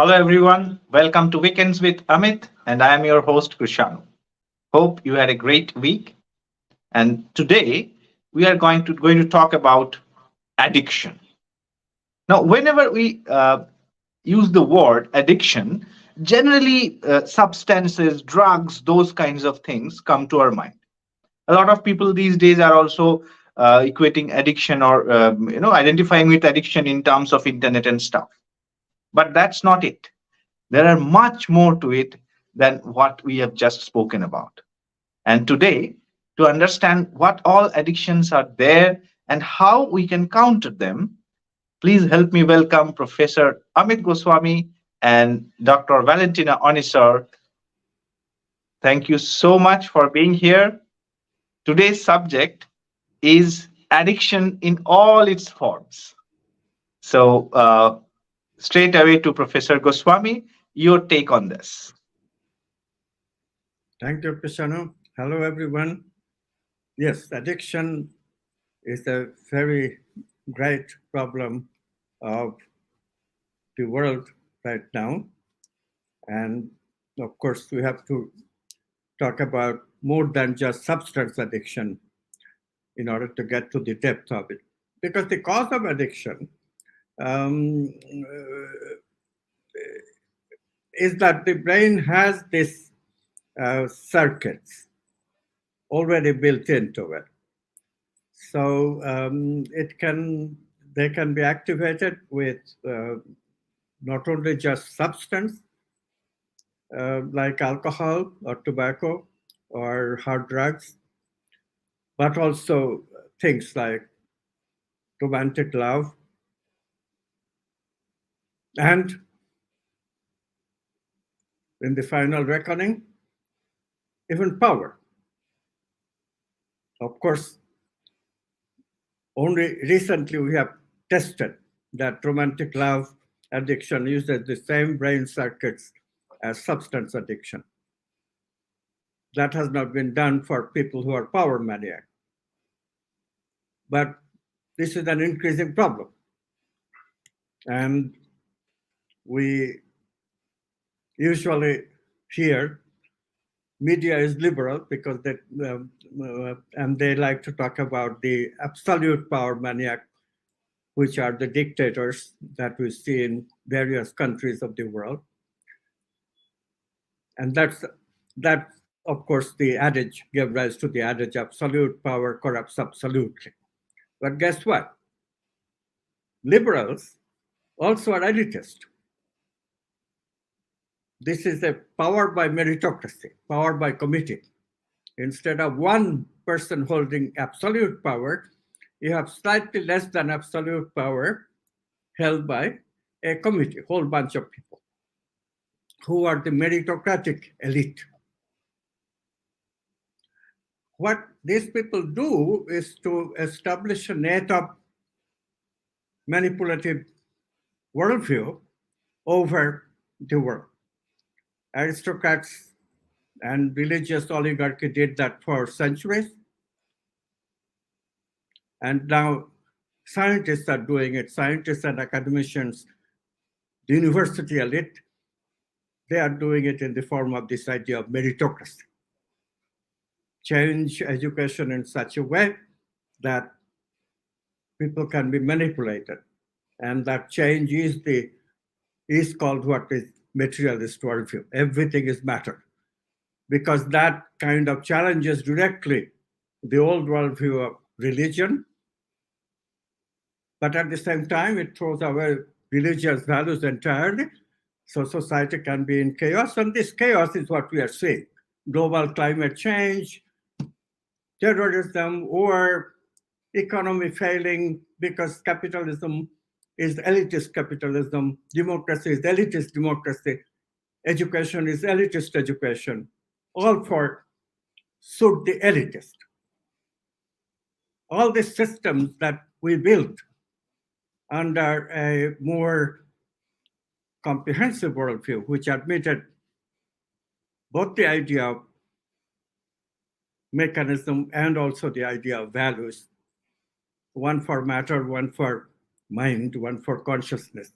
Hello, everyone. Welcome to Weekends with Amit, and I am your host, Krishanu. Hope you had a great week. And today we are going to talk about addiction. Now, whenever we use the word addiction, generally substances, drugs, those kinds of things come to our mind. A lot of people these days are also equating addiction or identifying with addiction in terms of internet and stuff. But that's not it. There are much more to it than what we have just spoken about. And today, to understand what all addictions are there and how we can counter them, please help me welcome Professor Amit Goswami and Dr. Valentina Onisar. Thank you so much for being here. Today's subject is addiction in all its forms. So, straight away to Professor Goswami, your take on this. Thank you, Krishanu. Hello, everyone. Yes, addiction is a very great problem of the world right now. And of course, we have to talk about more than just substance addiction in order to get to the depth of it. Because the cause of addiction um, is that the brain has these circuits already built into it. So they can be activated with not only just substance like alcohol or tobacco or hard drugs, but also things like romantic love and in the final reckoning, even power. Of course, only recently we have tested that romantic love addiction uses the same brain circuits as substance addiction. That has not been done for people who are power maniac. But this is an increasing problem. And we usually hear media is liberal because and they like to talk about the absolute power maniac, which are the dictators that we see in various countries of the world. And that of course the adage gave rise to the adage absolute power corrupts absolutely. But guess what? Liberals also are elitist. This is a power by meritocracy, power by committee. Instead of one person holding absolute power, you have slightly less than absolute power held by a committee, whole bunch of people who are the meritocratic elite. What these people do is to establish a net of manipulative worldview over the world. Aristocrats and religious oligarchy did that for centuries. And now scientists are doing it, scientists and academicians, the university elite, they are doing it in the form of this idea of meritocracy. Change education in such a way that people can be manipulated. And that change is called what is materialist worldview. Everything is matter. Because that kind of challenges directly the old worldview of religion, but at the same time, it throws away religious values entirely. So society can be in chaos, and this chaos is what we are seeing. Global climate change, terrorism, or economy failing because capitalism is elitist capitalism, democracy is elitist democracy, education is elitist education, all for suit the elitist. All these systems that we built under a more comprehensive worldview, which admitted both the idea of mechanism and also the idea of values, one for matter, one for mind, one for consciousness.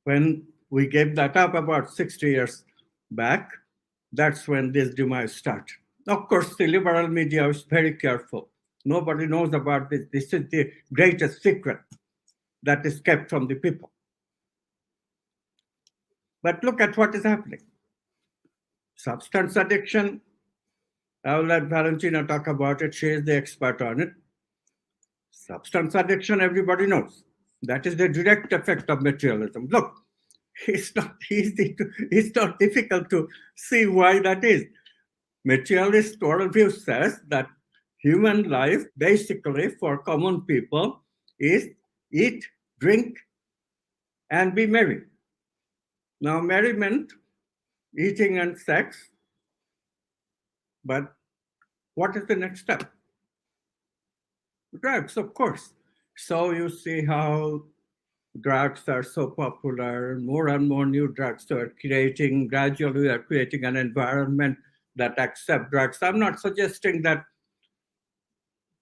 When we gave that up about 60 years back, that's when this demise started. Of course, the liberal media is very careful. Nobody knows about this. This is the greatest secret that is kept from the people. But look at what is happening. Substance addiction, I'll let Valentina talk about it. She is the expert on it. Substance addiction, everybody knows. That is the direct effect of materialism. Look, it's not easy to, it's not difficult to see why that is. Materialist worldview says that human life, basically for common people, is eat, drink, and be merry. Now, merriment, eating and sex, but what is the next step? Drugs, of course. So you see how drugs are so popular, more and more new drugs are creating, gradually are creating an environment that accept drugs. I'm not suggesting that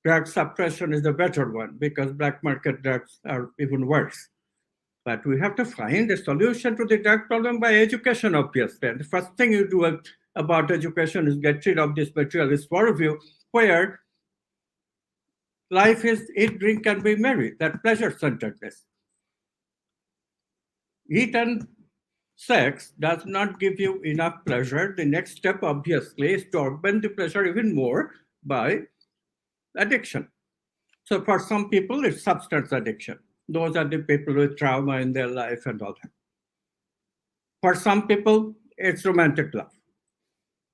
drug suppression is the better one because black market drugs are even worse. But we have to find a solution to the drug problem by education, obviously. And the first thing you do about education is get rid of this materialist worldview where life is eat, drink, and be merry, that pleasure centeredness. Eat and sex does not give you enough pleasure. The next step, obviously, is to augment the pleasure even more by addiction. So, for some people, it's substance addiction. Those are the people with trauma in their life and all that. For some people, it's romantic love.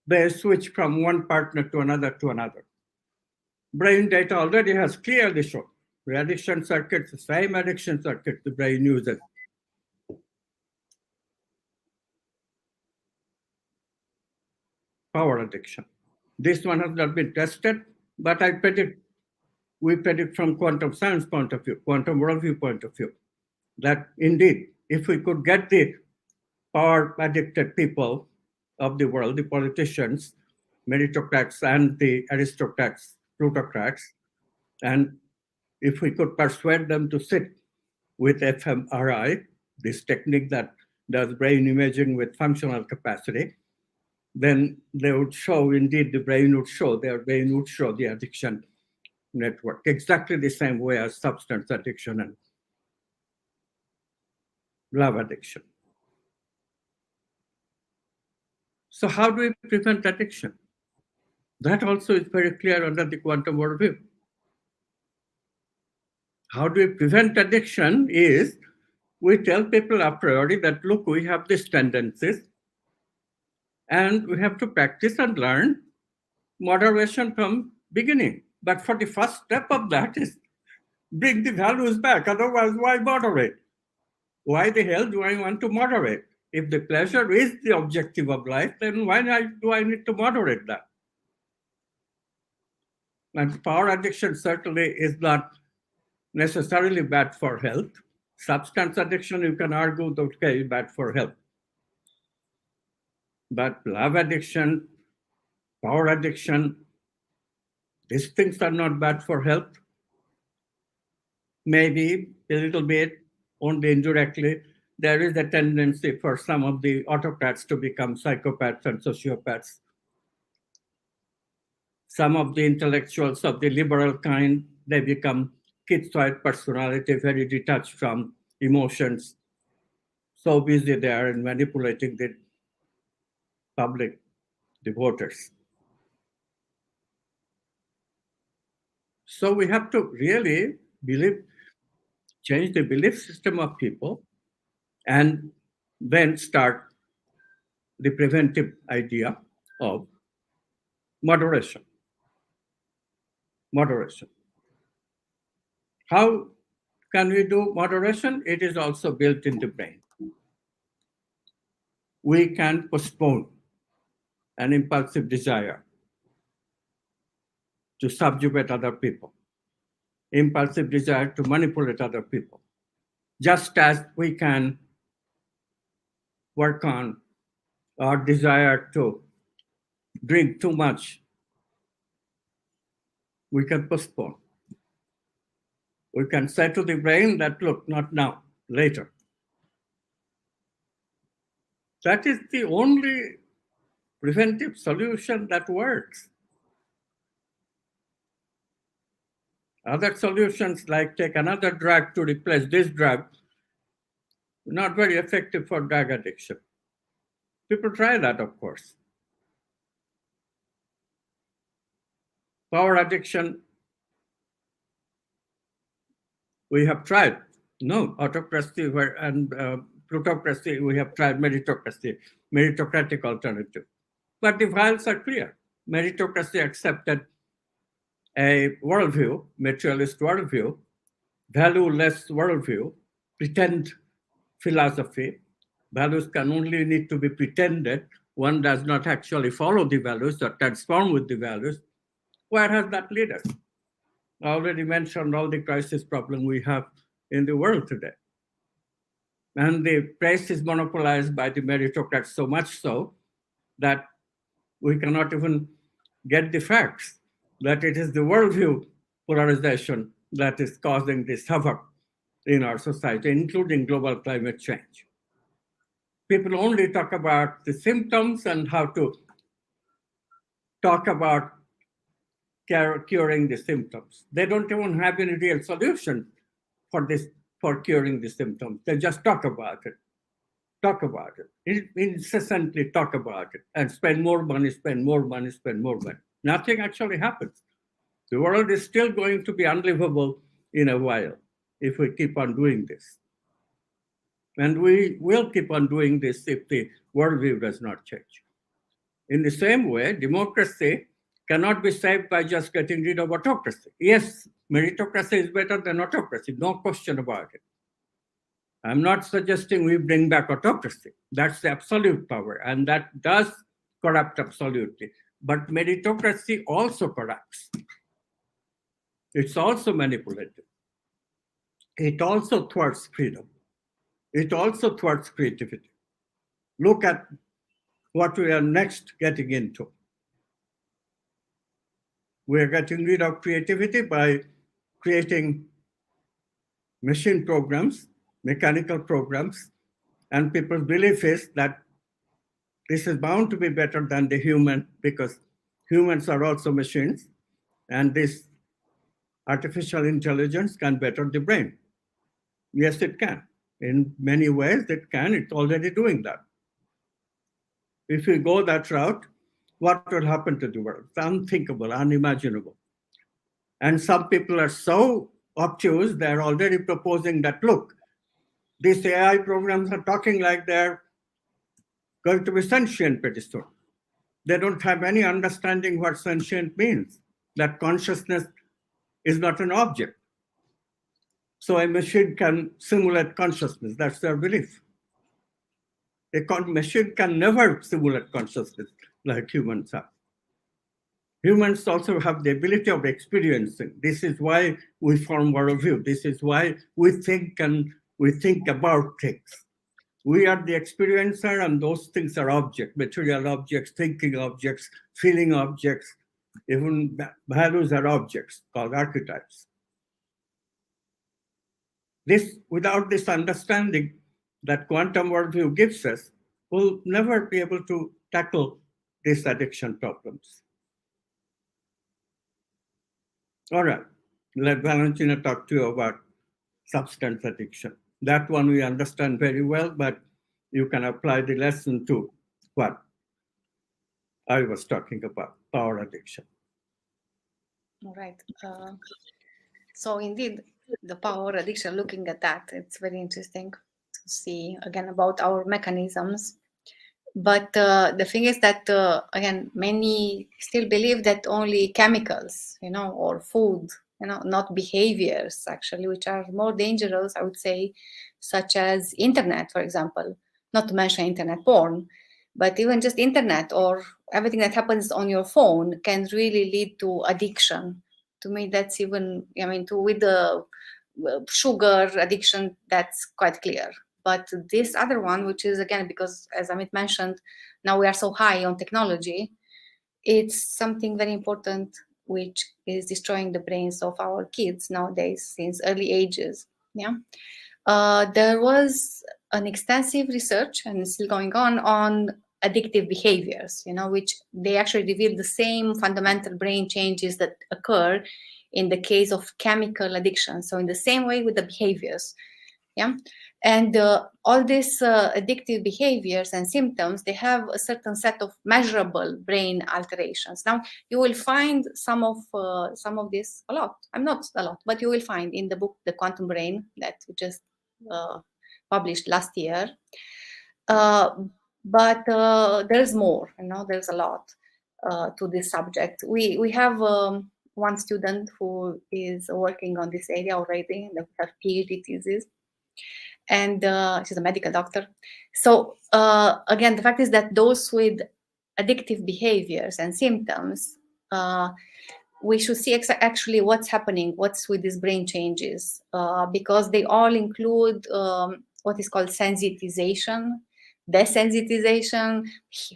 They switch from one partner to another to another. Brain data already has clearly shown the addiction circuits, the same addiction circuit the brain uses. Power addiction. This one has not been tested, but we predict from quantum science point of view, quantum worldview point of view, that indeed, if we could get the power addicted people of the world, the politicians, meritocrats and the aristocrats, plutocrats, and if we could persuade them to sit with fMRI, this technique that does brain imaging with functional capacity, then they would show, indeed, their brain would show the addiction network, exactly the same way as substance addiction and love addiction. So how do we prevent addiction? That also is very clear under the quantum worldview. How do we prevent addiction is we tell people a priori that, look, we have these tendencies and we have to practice and learn moderation from beginning. But for the first step of that is bring the values back. Otherwise, why moderate? Why the hell do I want to moderate? If the pleasure is the objective of life, then why do I need to moderate that? And power addiction certainly is not necessarily bad for health. Substance addiction, you can argue that okay, is bad for health. But love addiction, power addiction, these things are not bad for health. Maybe a little bit, only indirectly, there is a tendency for some of the autocrats to become psychopaths and sociopaths. Some of the intellectuals of the liberal kind, they become schizoid personality, very detached from emotions. So busy they are in manipulating the public, the voters. So we have to really change the belief system of people and then start the preventive idea of moderation. Moderation. How can we do moderation? It is also built in the brain. We can postpone an impulsive desire to subjugate other people, impulsive desire to manipulate other people, just as we can work on our desire to drink too much. We can postpone. We can say to the brain that, look, not now, later. That is the only preventive solution that works. Other solutions, like take another drug to replace this drug, not very effective for drug addiction. People try that, of course. Power addiction, we have tried. No, autocracy and plutocracy, we have tried meritocracy, meritocratic alternative. But the files are clear. Meritocracy accepted a worldview, materialist worldview, valueless worldview, pretend philosophy. Values can only need to be pretended. One does not actually follow the values or transform with the values. Where has that led us? I already mentioned all the crisis problem we have in the world today. And the praise is monopolized by the meritocrats so much so that we cannot even get the facts that it is the worldview polarization that is causing this havoc in our society, including global climate change. People only talk about the symptoms and how to talk about curing the symptoms. They don't even have any real solution for this, for curing the symptoms. They just talk about it, incessantly talk about it, and spend more money, spend more money, spend more money. Nothing actually happens. The world is still going to be unlivable in a while if we keep on doing this. And we will keep on doing this if the worldview does not change. In the same way, democracy cannot be saved by just getting rid of autocracy. Yes, meritocracy is better than autocracy, no question about it. I'm not suggesting we bring back autocracy. That's the absolute power, and that does corrupt absolutely. But meritocracy also corrupts. It's also manipulative. It also thwarts freedom. It also thwarts creativity. Look at what we are next getting into. We are getting rid of creativity by creating machine programs, mechanical programs, and people's belief is that this is bound to be better than the human because humans are also machines, and this artificial intelligence can better the brain. Yes, it can. In many ways, it can. It's already doing that. If we go that route, what will happen to the world? It's unthinkable, unimaginable. And some people are so obtuse, they're already proposing that, look, these AI programs are talking like they're going to be sentient pretty soon. They don't have any understanding what sentient means, that consciousness is not an object. So a machine can simulate consciousness. That's their belief. A machine can never simulate consciousness like humans have. Humans also have the ability of experiencing. This is why we form worldview. This is why we think and we think about things. We are the experiencer, and those things are objects, material objects, thinking objects, feeling objects, even values are objects called archetypes. This, without this understanding that quantum worldview gives us, we'll never be able to tackle these addiction problems. All right, let Valentina talk to you about substance addiction. That one we understand very well, but you can apply the lesson to what I was talking about, power addiction. All right. So indeed, the power addiction, looking at that, it's very interesting to see again about our mechanisms. But the thing is that, again, many still believe that only chemicals, or food, not behaviors actually, which are more dangerous, I would say, such as internet, for example, not to mention internet porn, but even just internet or everything that happens on your phone can really lead to addiction. To me, that's even, with the sugar addiction, that's quite clear. But this other one, which is, again, because as Amit mentioned, now we are so high on technology, it's something very important which is destroying the brains of our kids nowadays since early ages. Yeah. There was an extensive research, and it's still going on addictive behaviors, which they actually reveal the same fundamental brain changes that occur in the case of chemical addiction. So in the same way with the behaviors. Yeah. And all these addictive behaviors and symptoms, they have a certain set of measurable brain alterations. Now, you will find some of this, a lot. I'm not a lot, but you will find in the book, The Quantum Brain, that we just published last year. But there's more, there's a lot to this subject. We have one student who is working on this area already, and have PhD thesis. And she's a medical doctor. So again, the fact is that those with addictive behaviors and symptoms, we should see actually what's happening, what's with these brain changes, because they all include what is called sensitization, desensitization,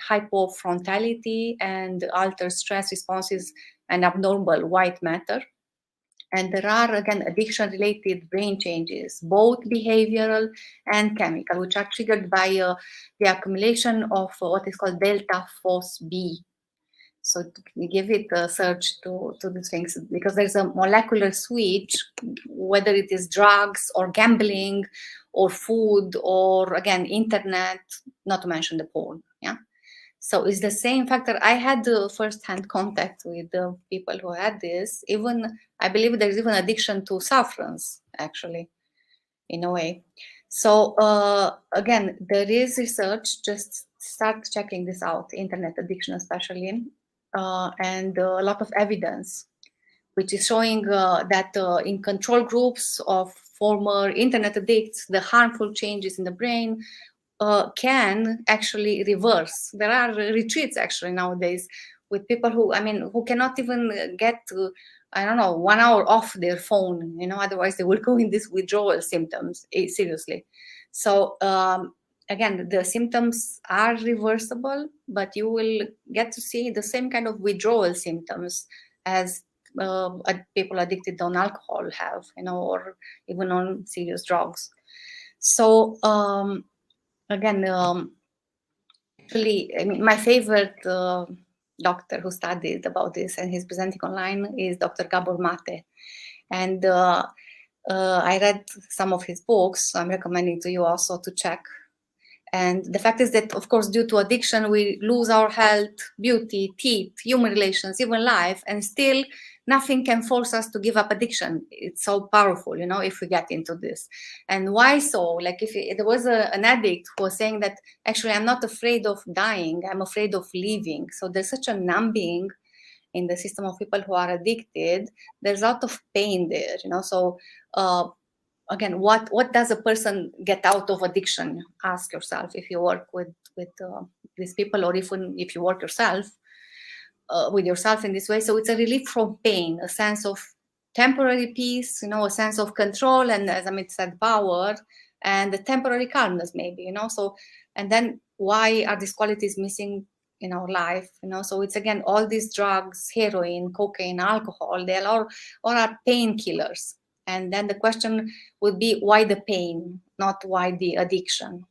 hypofrontality, and altered stress responses and abnormal white matter. And there are, again, addiction-related brain changes, both behavioral and chemical, which are triggered by the accumulation of what is called delta FOS-B. So we give it a search to these things, because there's a molecular switch, whether it is drugs or gambling or food or, again, internet, not to mention the porn. Yeah. So it's the same factor. I had first-hand contact with the people who had this. Even, I believe there's even addiction to saffrons, actually, in a way. So again, there is research. Just start checking this out, internet addiction especially, and a lot of evidence, which is showing that in control groups of former internet addicts, the harmful changes in the brain can actually reverse. There are retreats actually nowadays with people who cannot even get to, 1 hour off their phone, otherwise they will go in these withdrawal symptoms, seriously. So again, the symptoms are reversible, but you will get to see the same kind of withdrawal symptoms as people addicted on alcohol have, or even on serious drugs. So again, actually, my favorite doctor who studied about this and he's presenting online is Dr. Gabor Mate. And I read some of his books, so I'm recommending to you also to check. And the fact is that, of course, due to addiction, we lose our health, beauty, teeth, human relations, even life, and still nothing can force us to give up addiction. It's so powerful, if we get into this. And why so? Like if there was an addict who was saying that, actually, I'm not afraid of dying, I'm afraid of living. So there's such a numbing in the system of people who are addicted. There's a lot of pain there, So again, what does a person get out of addiction? Ask yourself if you work with these people, or even if you work yourself with yourself in this way. So it's a relief from pain, a sense of temporary peace, a sense of control, and as Amit said, power, and the temporary calmness, maybe, So, and then why are these qualities missing in our life? So it's, again, all these drugs, heroin, cocaine, alcohol, they all are painkillers. And then the question would be, why the pain, not why the addiction?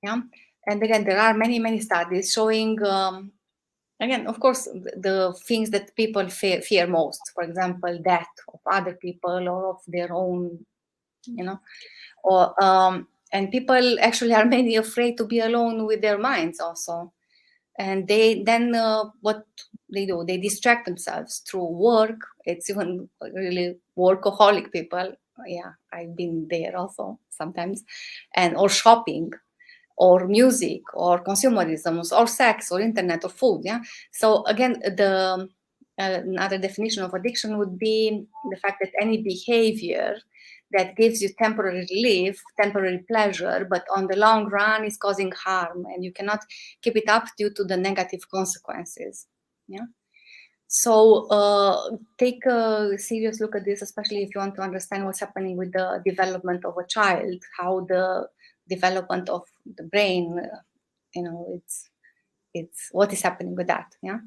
Yeah. And again, there are many, many studies showing, again, of course, the things that people fear most, for example, death of other people or of their own, or and people actually are mainly afraid to be alone with their minds also. And they then what they do, they distract themselves through work. It's even really workaholic people. Yeah, I've been there also sometimes, and or shopping, or music, or consumerism, or sex, or internet, or food. Yeah. So again, the another definition of addiction would be the fact that any behavior that gives you temporary relief, temporary pleasure, but on the long run is causing harm, and you cannot keep it up due to the negative consequences. Yeah. So take a serious look at this, especially if you want to understand what's happening with the development of a child, how the development of the brain, it's what is happening with that. Yeah,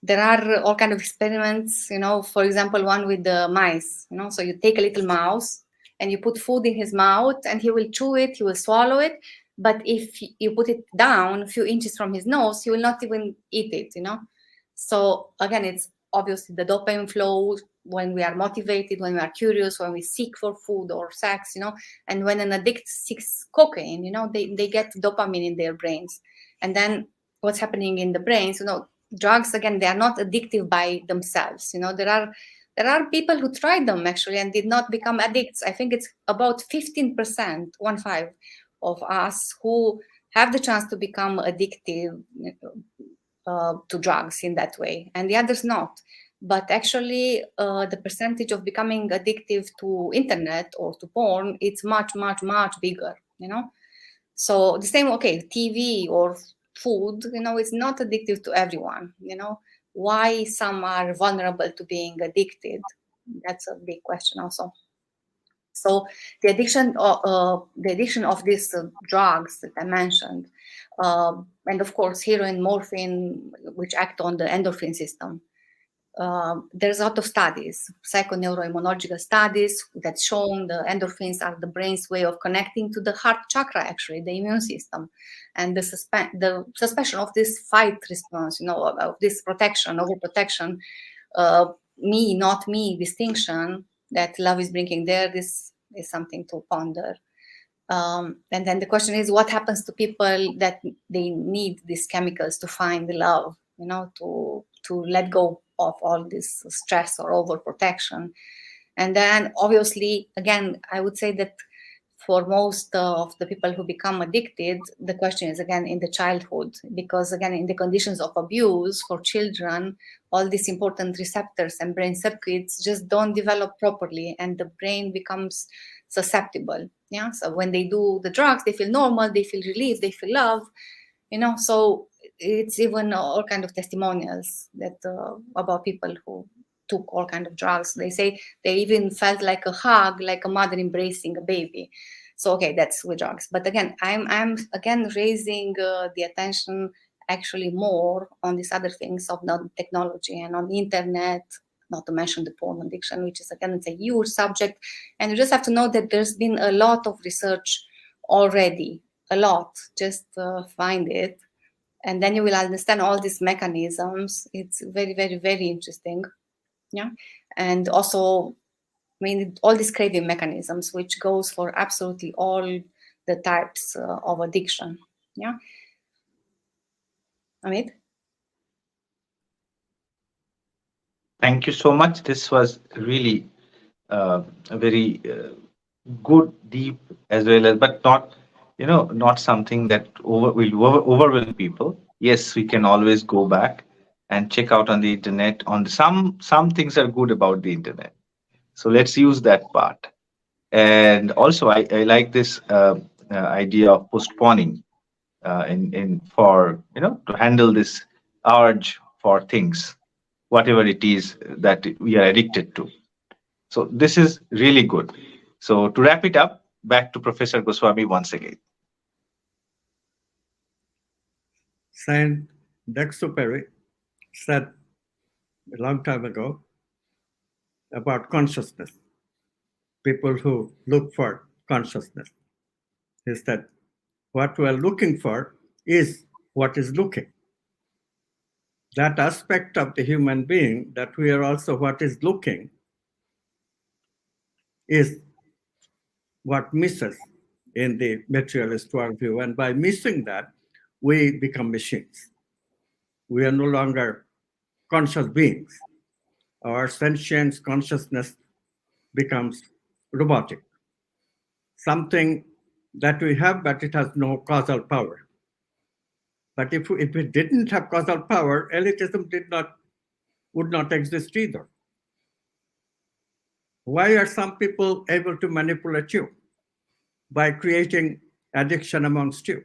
there are all kind of experiments. For example, one with the mice. So you take a little mouse and you put food in his mouth and he will chew it, he will swallow it. But if you put it down a few inches from his nose, he will not even eat it, So again, it's obviously the dopamine flow when we are motivated, when we are curious, when we seek for food or sex, and when an addict seeks cocaine, they get dopamine in their brains. And then what's happening in the brains, drugs, again, they are not addictive by themselves. There are people who tried them actually and did not become addicts. I think it's about 15%, 1/5 of us who have the chance to become addictive to drugs in that way, and the others not. But actually, the percentage of becoming addictive to internet or to porn, it's much, much, much bigger, So the same, okay, TV or food, it's not addictive to everyone, Why some are vulnerable to being addicted? That's a big question also. So the addiction of these drugs that I mentioned, and of course heroin, morphine, which act on the endorphin system. There's a lot of studies, psychoneuroimmunological studies, that shown the endorphins are the brain's way of connecting to the heart chakra, actually, the immune system, and the suspension of this fight response, of this protection, overprotection, me, not me distinction that love is bringing there. This is something to ponder. And then the question is, what happens to people that they need these chemicals to find love, to let go of all this stress or overprotection. And then obviously, again, I would say that for most of the people who become addicted, the question is again in the childhood, because again, in the conditions of abuse for children, all these important receptors and brain circuits just don't develop properly, and the brain becomes susceptible. Yeah. So when they do the drugs, they feel normal, they feel relief, they feel love, so it's even all kind of testimonials that about people who took all kind of drugs. They say they even felt like a hug, like a mother embracing a baby. So okay, that's with drugs. But again, I'm again raising the attention actually more on these other things of technology and on the internet, not to mention the porn addiction, which is again, it's a huge subject. And you just have to know that there's been a lot of research already, a lot. Just find it, and then you will understand all these mechanisms. It's very, very, very interesting. Yeah. And also, I mean, all these craving mechanisms, which goes for absolutely all the types of addiction. Yeah. Amit? Thank you so much. This was really a very good, deep, as well as, but not, not something that overwhelm people. Yes, we can always go back and check out on the internet. Some things are good about the internet, so let's use that part. And also, I like this idea of postponing in for to handle this urge for things, whatever it is that we are addicted to. So this is really good. So to wrap it up, back to Professor Goswami once again. Saint Exupéry said a long time ago about consciousness, people who look for consciousness. He said, what we are looking for is what is looking. That aspect of the human being that we are also what is looking is what misses in the materialist worldview. And by missing that, we become machines. We are no longer conscious beings. Our sentience consciousness becomes robotic, something that we have, but it has no causal power. But if we didn't have causal power, elitism would not exist either. Why are some people able to manipulate you? By creating addiction amongst you.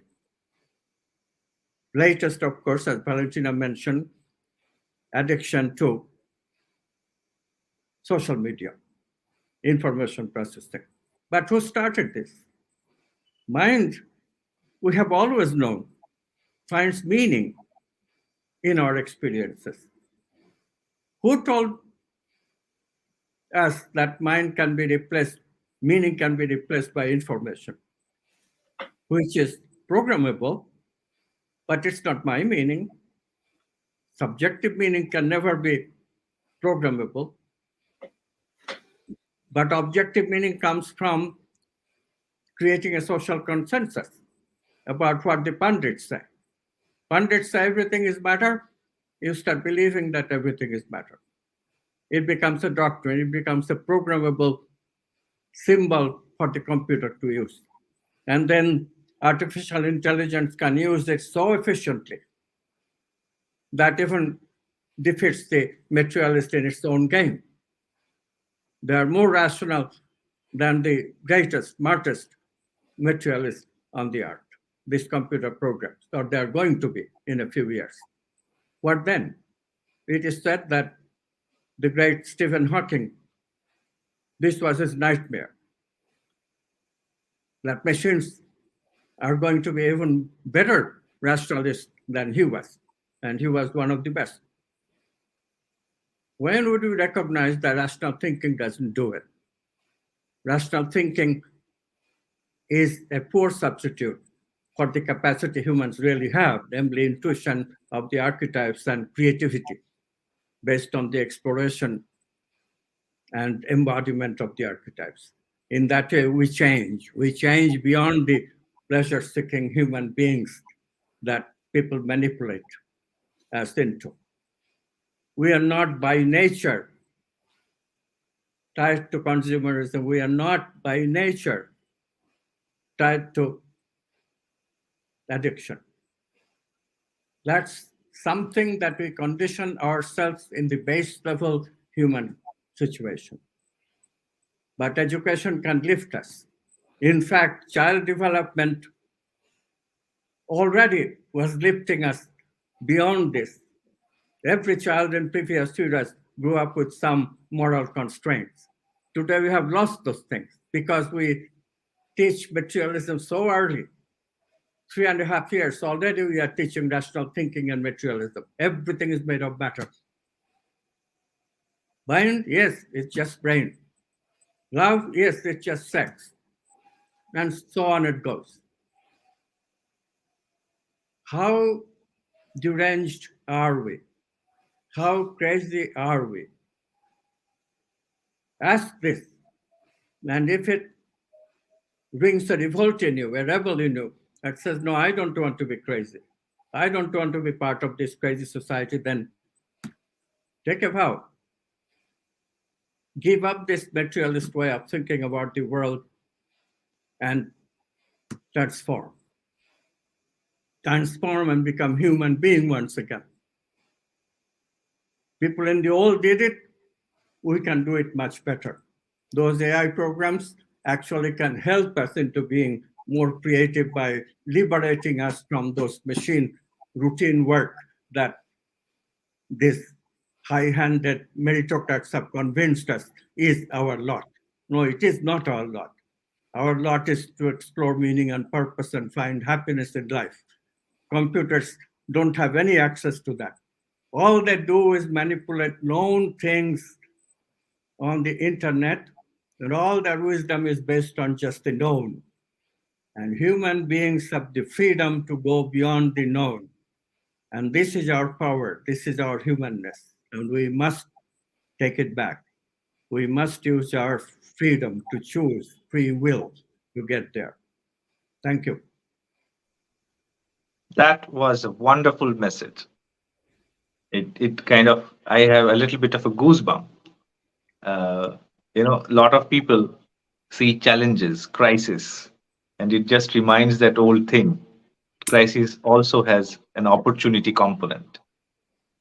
Latest, of course, as Valentina mentioned, addiction to social media, information processing. But who started this? Mind, we have always known, finds meaning in our experiences. Who told us that mind can be replaced Meaning can be replaced by information, which is programmable, but it's not my meaning. Subjective meaning can never be programmable, but objective meaning comes from creating a social consensus about what the pundits say. Pundits say everything is matter, you start believing that everything is matter. It becomes a doctrine, it becomes a programmable symbol for the computer to use. And then artificial intelligence can use it so efficiently that even defeats the materialist in its own game. They are more rational than the greatest, smartest materialist on the earth, these computer programs, or they are going to be in a few years. What then? It is said that the great Stephen Hawking, this was his nightmare, that machines are going to be even better rationalists than he was, and he was one of the best. When would we recognize that rational thinking doesn't do it? Rational thinking is a poor substitute for the capacity humans really have, namely intuition of the archetypes and creativity based on the exploration and embodiment of the archetypes. In that way, we change. We change beyond the pleasure-seeking human beings that people manipulate us into. We are not by nature tied to consumerism. We are not by nature tied to addiction. That's something that we condition ourselves in the base level human situation. But education can lift us. In fact, child development already was lifting us beyond this. Every child in previous eras grew up with some moral constraints. Today we have lost those things because we teach materialism so early. 3.5 years already we are teaching rational thinking and materialism. Everything is made of matter. Mind, yes, it's just brain. Love, yes, it's just sex. And so on it goes. How deranged are we? How crazy are we? Ask this. And if it brings a revolt in you, a rebel in you, that says, no, I don't want to be crazy. I don't want to be part of this crazy society, then take a vow. Give up this materialist way of thinking about the world and transform. Transform and become human being once again. People in the old did it, we can do it much better. Those AI programs actually can help us into being more creative by liberating us from those machine routine work that these high-handed meritocrats have convinced us is our lot. No, it is not our lot. Our lot is to explore meaning and purpose and find happiness in life. Computers don't have any access to that. All they do is manipulate known things on the internet, and all their wisdom is based on just the known. And human beings have the freedom to go beyond the known. And this is our power, this is our humanness, and we must take it back. We must use our freedom to choose, free will to get there. Thank you. That was a wonderful message. It kind of, I have a little bit of a goosebump. A lot of people see challenges, crisis, and it just reminds that old thing. Crisis also has an opportunity component.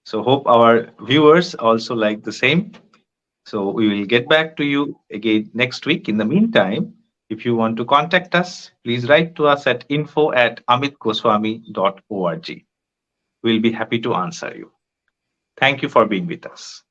So hope our viewers also like the same. So we will get back to you again next week. In the meantime, if you want to contact us, please write to us at info@amitgoswami.org. We'll be happy to answer you. Thank you for being with us.